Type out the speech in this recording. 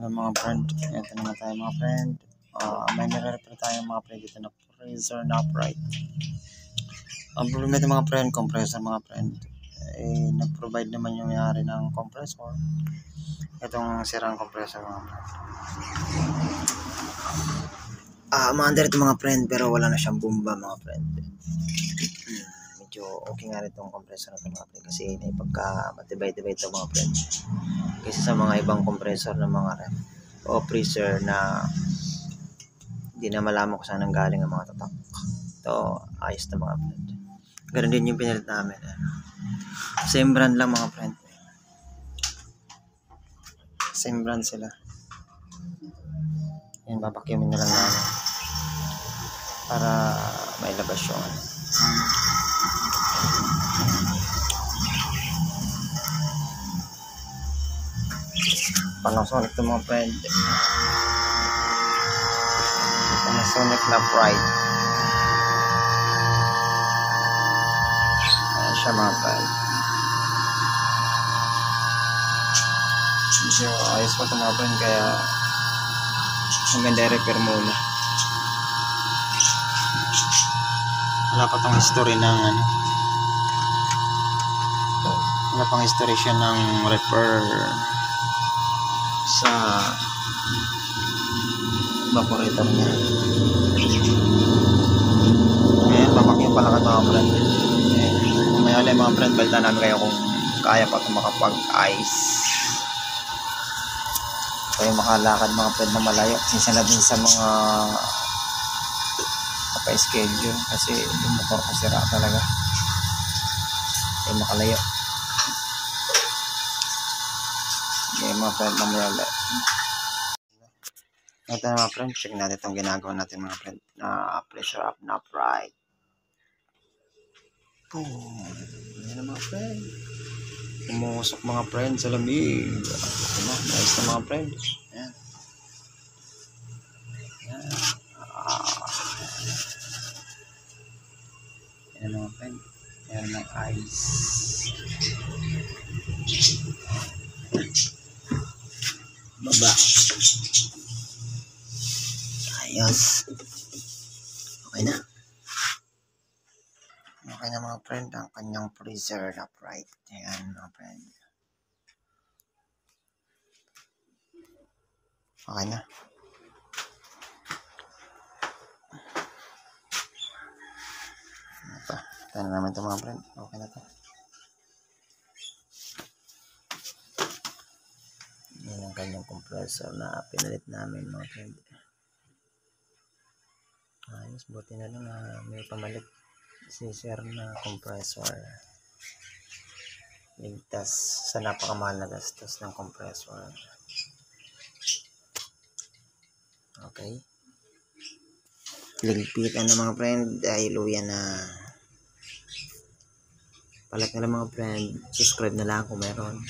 Mga friend, ito naman tayo mga friend. May nire-repair tayo mga friend dito na freezer na upright. Ang problema ito mga friend, compressor mga friend. Nag-provide naman yung may-ari ng compressor. Itong sirang compressor mga friend. Maandar ito mga friend, pero wala na siyang bomba mga friend. Medyo okay nga rin itong compressor na ito mga friend, kasi pagka matibay-tibay ito mga friend. Kasi sa mga ibang compressor ng mga ref o freezer na hindi na malaman kung saan nanggaling ang mga tatak. Ito, ayos na mga friend. Ganun din yung pinalit namin. Same brand lang mga friend. Same brand sila. Yan, babakyumin na lang namin para may labas yung Panasonic ito mga friend. Panasonic na bright. Ayan siya mga friend. Medyo ayos pa ito mga friend, kaya maganda repair muna. Wala pa itong history ng wala pang history siya ng repair sa evaporator niya. Ayan, babakyum pala ka mga friend. May alay mga friend, balita namin kayo kung kaya pa itong makapag-ice. Kayo makalakad mga friend na malayo. Sinsa na din sa mga pa-schedule, kasi yung motor ko sira talaga. Kayo makalayo. Okay mga friend, mamayala. Ito na mga friend, check natin itong ginagawa natin mga friend na pressure up na upright. Boom! Yan na mga friend. Umusok mga friend sa lamig. Ayan na, nice na mga friend. Ayan. Ayan. Ayan mga friend. Ayan ng ice. Baba. Ayos. Okay na. Okay na mga friend, ang kanyang freezer upright. Ayan mga friend. Okay na. Ito na naman ito mga friend. Okay na ito. Yan ang kanyang compressor na pinalit namin mga friend. Ayos, buti na lang may pamalit si sir na compressor. Ligtas sa napakamahal na gastos ng compressor. Okay. Ligpitan na mga friend dahil uwi na. Palit na lang mga friend. Subscribe na lang kung meron.